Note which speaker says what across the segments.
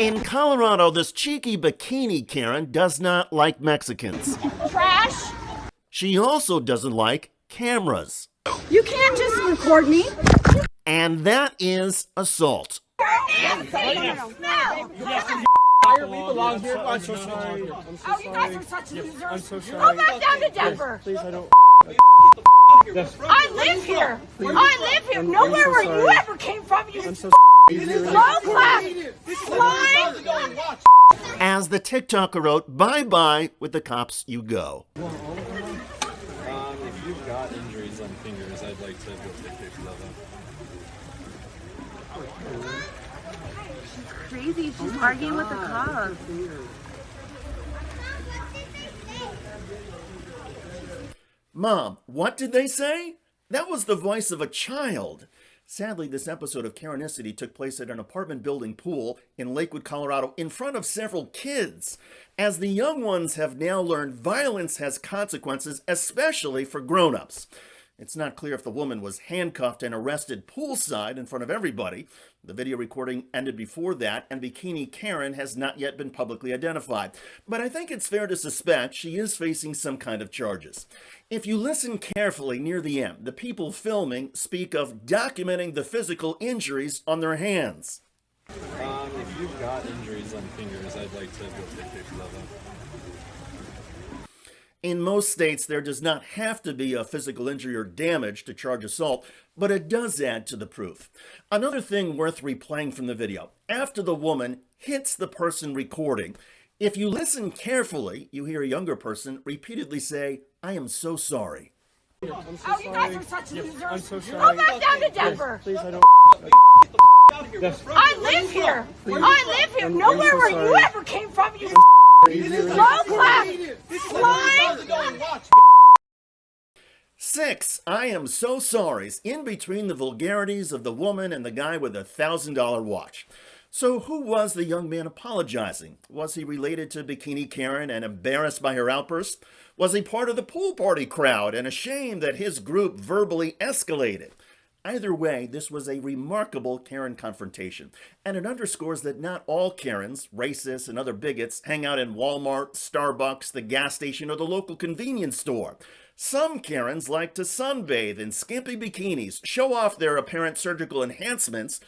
Speaker 1: In Colorado, this cheeky Bikini Karen does not like Mexicans.
Speaker 2: Trash!
Speaker 1: She also doesn't like cameras.
Speaker 2: You can't just record me.
Speaker 1: And that is assault.
Speaker 2: No.
Speaker 3: We belong here. I'm so sorry.
Speaker 2: Oh, you guys are such losers.
Speaker 3: I'm so sorry.
Speaker 2: Go back down to Denver.
Speaker 3: Please, I don't.
Speaker 2: I live here. I live here. Nowhere
Speaker 3: so
Speaker 2: where
Speaker 3: sorry.
Speaker 2: you ever came from. You
Speaker 3: I'm so
Speaker 2: low class slime.
Speaker 1: As the TikToker wrote, bye-bye, with the cops you go.
Speaker 4: If you've got injuries on fingers, I'd like to go take pictures of them.
Speaker 5: Crazy. She's arguing with the cops.
Speaker 1: Mom, what did they say? That was the voice of a child. Sadly, this episode of Karenicity took place at an apartment building pool in Lakewood, Colorado, in front of several kids. As the young ones have now learned, violence has consequences, especially for grown-ups. It's not clear if the woman was handcuffed and arrested poolside in front of everybody. The video recording ended before that, and Bikini Karen has not yet been publicly identified. But I think it's fair to suspect she is facing some kind of charges. If you listen carefully near the end, the people filming speak of documenting the physical injuries on their hands.
Speaker 4: If you've got injuries on fingers, I'd like to go take pictures of them.
Speaker 1: In most states, there does not have to be a physical injury or damage to charge assault, but it does add to the proof. Another thing worth replaying from the video, after the woman hits the person recording, if you listen carefully, you hear a younger person repeatedly say, "I am so sorry."
Speaker 2: Oh, you guys are such losers.
Speaker 3: I'm so
Speaker 2: Go
Speaker 3: sorry.
Speaker 2: back down to Denver.
Speaker 3: Please, I don't.
Speaker 2: I live here. I live here. Nowhere where you ever came from. You low class slime.
Speaker 1: 6. I am so sorry's in between the vulgarities of the woman and the guy with a $1,000 watch. So who was the young man apologizing? Was he related to Bikini Karen and embarrassed by her outburst? Was he part of the pool party crowd and ashamed that his group verbally escalated? Either way, this was a remarkable Karen confrontation, and it underscores that not all Karens, racists, and other bigots hang out in Walmart, Starbucks, the gas station, or the local convenience store. Some Karens like to sunbathe in skimpy bikinis, show off their apparent surgical enhancements,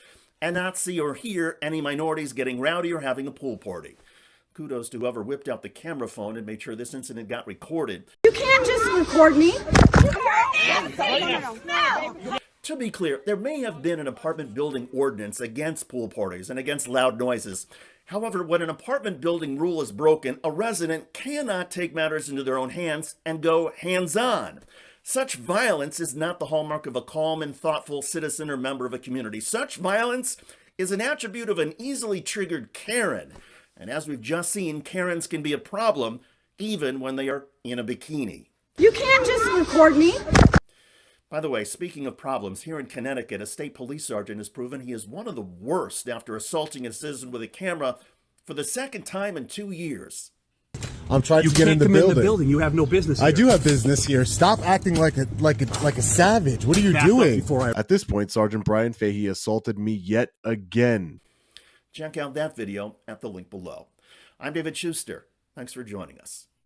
Speaker 1: and not see or hear any minorities getting rowdy or having a pool party. Kudos to whoever whipped out the camera phone and made sure this incident got recorded.
Speaker 2: You can't just record me. No.
Speaker 1: To be clear, there may have been an apartment building ordinance against pool parties and against loud noises. However, when an apartment building rule is broken, a resident cannot take matters into their own hands and go hands-on. Such violence is not the hallmark of a calm and thoughtful citizen or member of a community. Such violence is an attribute of an easily triggered Karen. And as we've just seen, Karens can be a problem even when they are in a bikini.
Speaker 2: You can't just record me.
Speaker 1: By the way, speaking of problems, here in Connecticut, a state police sergeant has proven he is one of the worst after assaulting a citizen with a camera for the second time in 2 years.
Speaker 6: I'm trying to get in the building.
Speaker 7: You have no business here.
Speaker 6: I do have business here. Stop acting like a savage. What are you doing?
Speaker 8: At this point, Sergeant Brian Fahey assaulted me yet again.
Speaker 1: Check out that video at the link below. I'm David Schuster. Thanks for joining us.